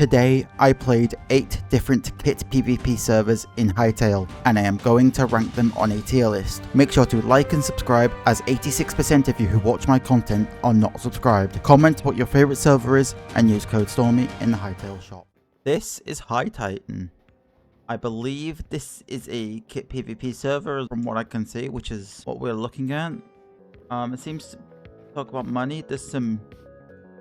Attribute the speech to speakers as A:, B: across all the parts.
A: Today I played 8 different kit PvP servers in Hytale, and I am going to rank them on a tier list. Make sure to like and subscribe, as 86% of you who watch my content are not subscribed. Comment what your favourite server is and use code Stormy in the Hytale shop. This is Hytitan. I believe this is a kit PvP server from what I can see, which is what we're looking at. It seems to talk about money. There's some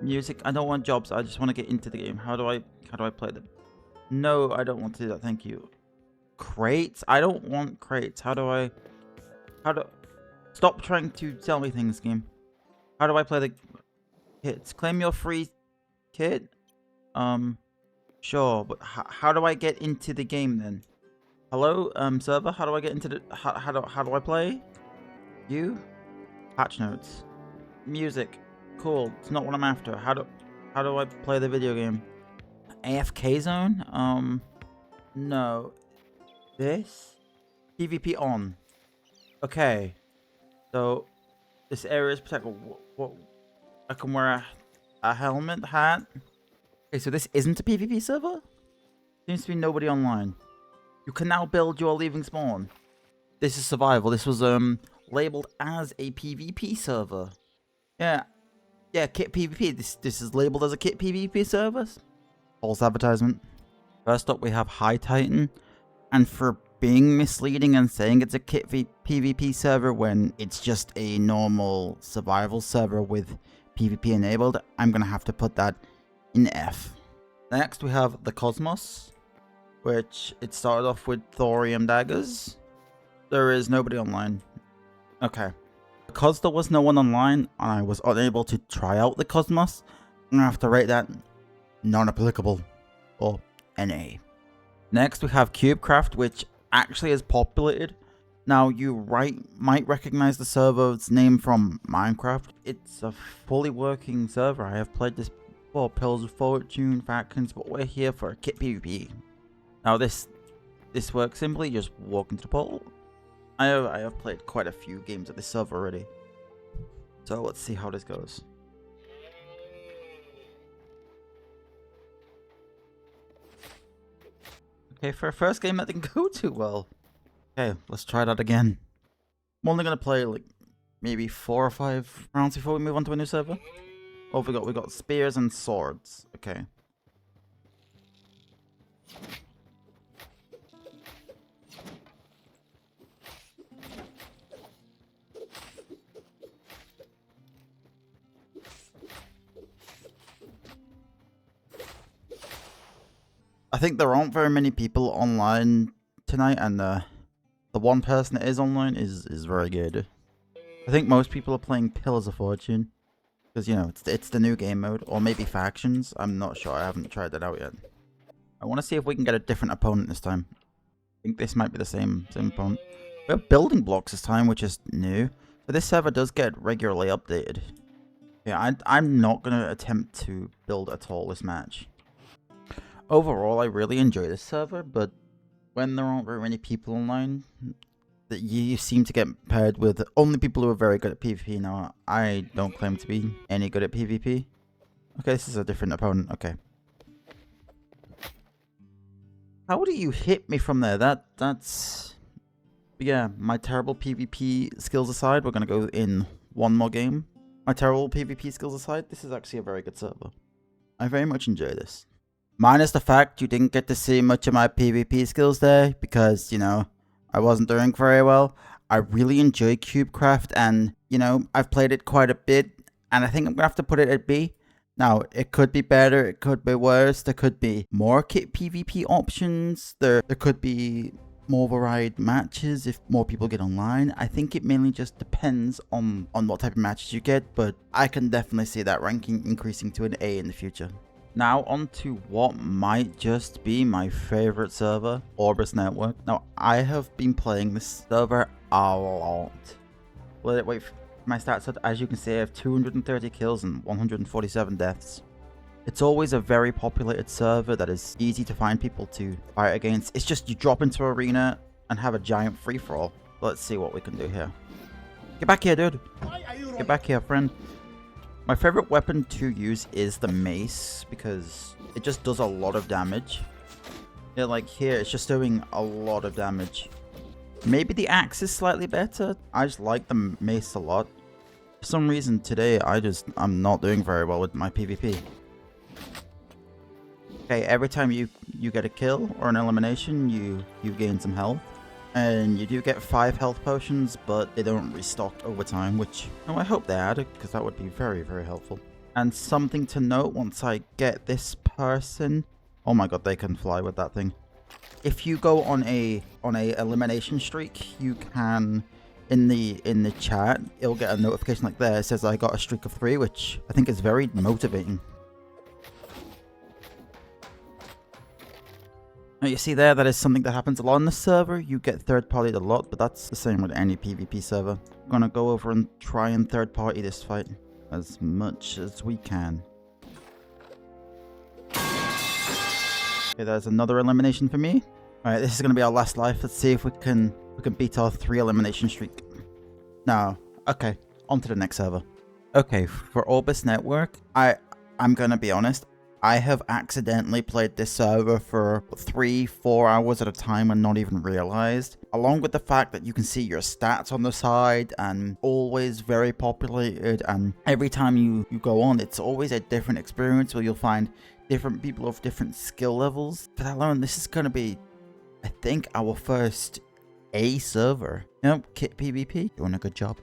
A: music. I don't want jobs. I just want to get into the game. How do I play them? No, I don't want to do that. Thank you. Crates? I don't want crates. Stop trying to sell me things, game. How do I play the kits? Claim your free kit? Sure, but how do I get into the game then? Hello, server? How do I get into the... How do I play? You? Patch notes. Music. Cool. It's not what I'm after. How do I play the video game? AFK zone? No. This? PvP on. Okay. So, this area is protected. What? I can wear a helmet, hat. Okay, so this isn't a PvP server? Seems to be nobody online. You can now build your leaving spawn. This is survival. This was labeled as a PvP server. Yeah, kit PvP. This is labeled as a kit PvP server. False advertisement. First up, we have Hytitan, and for being misleading and saying it's a kit PvP server when it's just a normal survival server with PvP enabled, I'm gonna have to put that in F. Next, we have the Cosmos, which it started off with thorium daggers. There is nobody online. Okay. Because there was no one online and I was unable to try out the Cosmos, I'm gonna have to rate that non-applicable, or NA. Next we have CubeCraft, which actually is populated. Now you might recognize the server's name from Minecraft. It's a fully working server. I have played this before, Pillars of Fortune, Factions, but we're here for a kit PvP. Now this works simply, just walk into the portal. I have played quite a few games of this server already. So let's see how this goes. Okay, for a first game that didn't go too well. Okay, let's try that again. I'm only gonna play like maybe 4 or 5 rounds before we move on to a new server. Oh, we got spears and swords. Okay. I think there aren't very many people online tonight, and the one person that is online is very good. I think most people are playing Pillars of Fortune because, you know, it's the new game mode, or maybe Factions. I'm not sure. I haven't tried that out yet. I want to see if we can get a different opponent this time. I think this might be the same opponent. We have building blocks this time, which is new. So this server does get regularly updated. Yeah, I'm not gonna attempt to build at all this match. Overall, I really enjoy this server, but when there aren't very many people online, that you seem to get paired with only people who are very good at PvP. Now, I don't claim to be any good at PvP. Okay, this is a different opponent. Okay. How do you hit me from there? That's... Yeah, my terrible PvP skills aside, we're gonna go in one more game. My terrible PvP skills aside, this is actually a very good server. I very much enjoy this. Minus the fact you didn't get to see much of my PvP skills there because, you know, I wasn't doing very well. I really enjoy CubeCraft and, you know, I've played it quite a bit and I think I'm going to have to put it at B. Now, it could be better, it could be worse, there could be more kit PvP options, there could be more varied matches if more people get online. I think it mainly just depends on what type of matches you get, but I can definitely see that ranking increasing to an A in the future. Now on to what might just be my favorite server, Orbis Network. Now I have been playing this server a lot. Wait for my stats. As you can see, I have 230 kills and 147 deaths. It's always a very populated server that is easy to find people to fight against. It's just you drop into arena and have a giant free-for-all. Let's see what we can do here. Get back here, dude. Get back here, friend. My favorite weapon to use is the mace because it just does a lot of damage. Yeah, like here, it's just doing a lot of damage. Maybe the axe is slightly better. I just like the mace a lot. For some reason today, I'm not doing very well with my PvP. Okay, every time you get a kill or an elimination, you gain some health. And you do get 5 health potions, but they don't restock over time, which I hope they add, because that would be very, very helpful. And something to note, once I get this person... Oh my god, they can fly with that thing. If you go on a elimination streak, you can... In the chat, it'll get a notification like there. It says I got a streak of 3, which I think is very motivating. Now you see there, that is something that happens a lot on the server. You get third-partied a lot, but that's the same with any PvP server. I'm gonna go over and try and third-party this fight as much as we can. Okay, there's another elimination for me. Alright, this is gonna be our last life. Let's see if we can beat our 3 elimination streak. No. Okay, on to the next server. Okay, for Orbis Network, I'm gonna be honest. I have accidentally played this server for 3-4 hours at a time and not even realized. Along with the fact that you can see your stats on the side and always very populated, and every time you go on, it's always a different experience where you'll find different people of different skill levels. For that alone, this is going to be, I think, our first A server. You know, Kit PvP, doing a good job.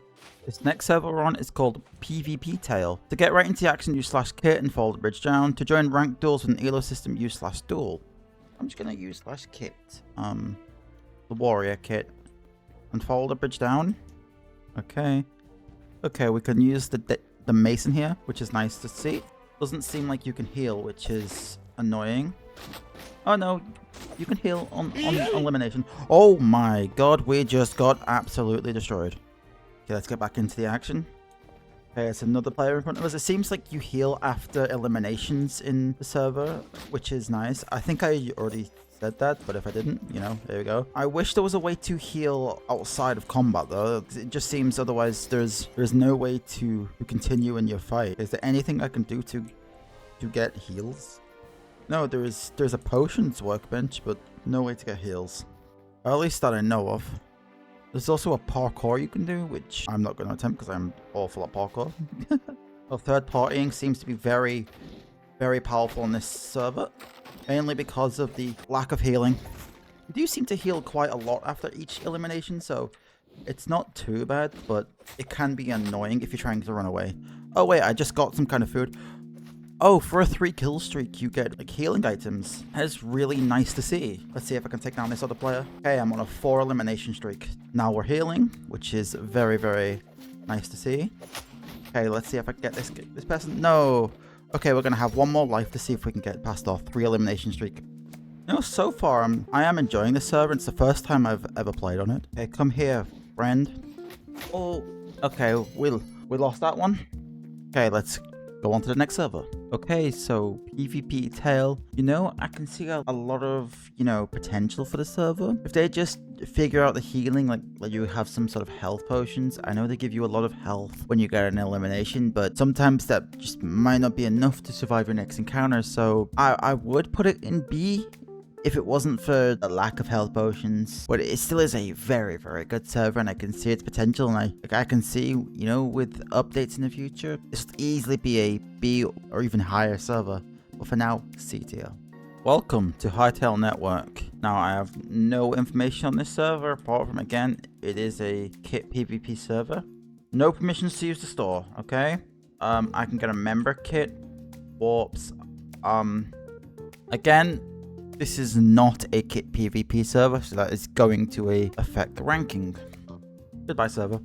A: This next server we're on is called pvptale. To get right into the action, use /kit and follow the bridge down. To join ranked duels with an elo system, use /duel. I'm just gonna use /kit, the warrior kit, and follow the bridge down. Okay. Okay, we can use the mason here, which is nice to see. Doesn't seem like you can heal, which is annoying. Oh no, you can heal on elimination. Oh my god, we just got absolutely destroyed. Okay, let's get back into the action. Okay, it's another player in front of us. It seems like you heal after eliminations in the server, which is nice. I think I already said that, but if I didn't, you know, there we go. I wish there was a way to heal outside of combat, though. It just seems otherwise there's no way to continue in your fight. Is there anything I can do to get heals? No, there's a potions workbench, but no way to get heals. Or at least that I know of. There's also a parkour you can do, which I'm not going to attempt because I'm awful at parkour. Well, third partying seems to be very, very powerful on this server, mainly because of the lack of healing. You do seem to heal quite a lot after each elimination, so it's not too bad, but it can be annoying if you're trying to run away. Oh wait, I just got some kind of food. Oh, for a 3 kill streak, you get like healing items. That's really nice to see. Let's see if I can take down this other player. Okay, I'm on a 4 elimination streak. Now we're healing, which is very, very nice to see. Okay, let's see if I can get this person. No. Okay, we're gonna have 1 more life to see if we can get past our 3 elimination streak. You know, so far I am enjoying this server. It's the first time I've ever played on it. Okay, come here, friend. Oh, okay, we lost that one. Okay, let's go on to the next server. Okay, so pvptale. You know, I can see a lot of, you know, potential for the server. If they just figure out the healing, like you have some sort of health potions. I know they give you a lot of health when you get an elimination, but sometimes that just might not be enough to survive your next encounter. So I would put it in B if it wasn't for the lack of health potions. But it still is a very, very good server, and I can see its potential, and I can see, you know, with updates in the future, this will easily be a B or even higher server. But for now, C tier. Welcome to Hytale Network. Now, I have no information on this server, apart from, again, it is a kit PvP server. No permissions to use the store, okay? I can get a member kit, warps. Again, this is not a kit PvP server, so that is going to affect the ranking. Goodbye, server.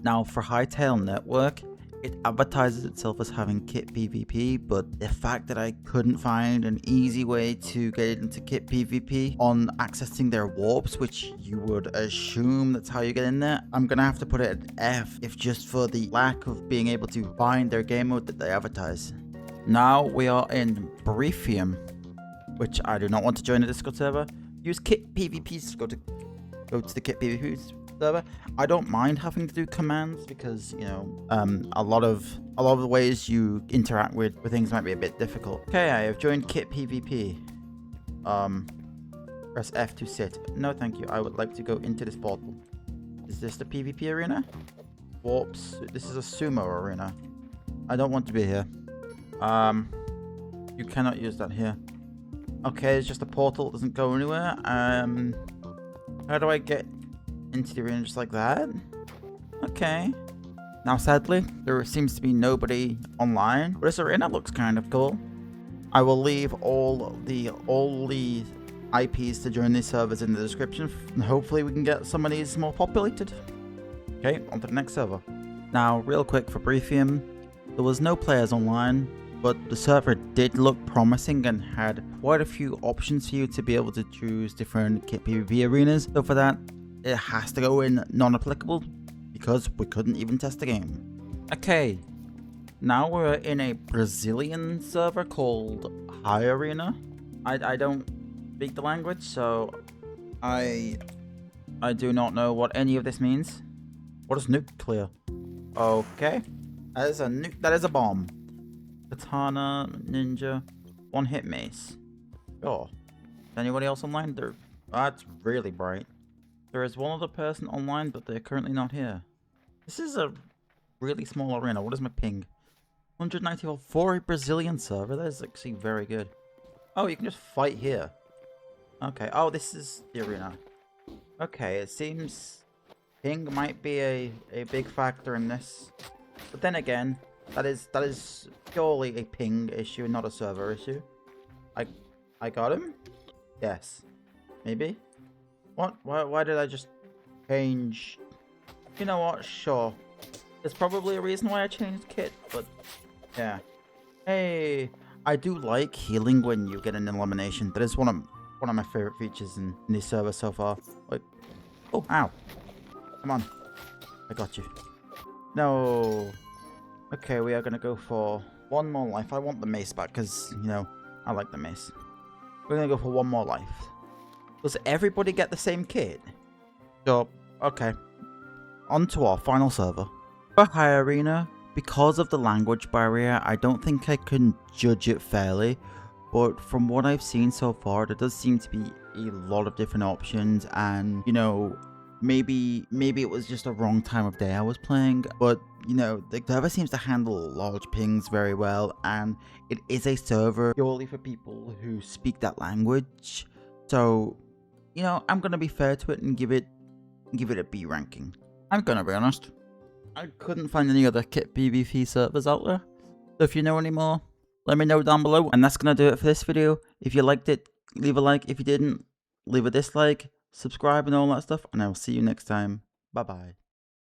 A: Now, for Hytale Network, it advertises itself as having kit PvP, but the fact that I couldn't find an easy way to get into kit PvP on accessing their warps, which you would assume that's how you get in there, I'm gonna have to put it at F, if just for the lack of being able to find their game mode that they advertise. Now we are in Brefium, which I do not want to join a Discord server. Use kit PvPs to go to the kit PvPs server. I don't mind having to do commands because, you know, a lot of the ways you interact with things might be a bit difficult. Okay, I have joined Kit PvP. Press F to sit. No, thank you. I would like to go into this portal. Is this the PvP arena? Whoops. This is a sumo arena. I don't want to be here. You cannot use that here. Okay, it's just a portal. It doesn't go anywhere. How do I get into the arena just like that? Okay. Now, sadly, there seems to be nobody online. But this arena looks kind of cool. I will leave all the IPs to join these servers in the description, and hopefully we can get some of these more populated. Okay, on to the next server. Now, real quick for Brefium, there was no players online, but the server did look promising and had quite a few options for you to be able to choose different Kit PvP arenas. So for that, it has to go in non-applicable because we couldn't even test the game. Okay, now we're in a Brazilian server called Hyarena. I don't speak the language, so I do not know what any of this means. What is nuclear? Okay, that is a bomb. Katana, ninja, one hit mace. Oh, is anybody else online? That's really bright. There is one other person online, but they're currently not here. This is a really small arena. What is my ping? 194 for a Brazilian server. That is actually very good. Oh, you can just fight here. Okay. Oh, this is the arena. Okay, it seems ping might be a big factor in this. But then again, that is purely a ping issue, not a server issue. I got him? Yes. Maybe? What? Why did I just change? You know what? Sure. There's probably a reason why I changed kit, but yeah. Hey, I do like healing when you get an elimination. That is one of my favorite features in this server so far. Like, oh, ow. Come on. I got you. No. Okay, we are going to go for one more life. I want the mace back because, you know, I like the mace. We're going to go for one more life. Does everybody get the same kit? Sure. Okay. On to our final server. For Hyarena, because of the language barrier, I don't think I can judge it fairly. But from what I've seen so far, there does seem to be a lot of different options. And, you know, maybe it was just a wrong time of day I was playing. But, you know, the server seems to handle large pings very well. And it is a server purely for people who speak that language. So, you know, I'm going to be fair to it and give it a B ranking. I'm going to be honest. I couldn't find any other Kit PvP servers out there. So if you know any more, let me know down below. And that's going to do it for this video. If you liked it, leave a like. If you didn't, leave a dislike, subscribe and all that stuff. And I will see you next time. Bye bye.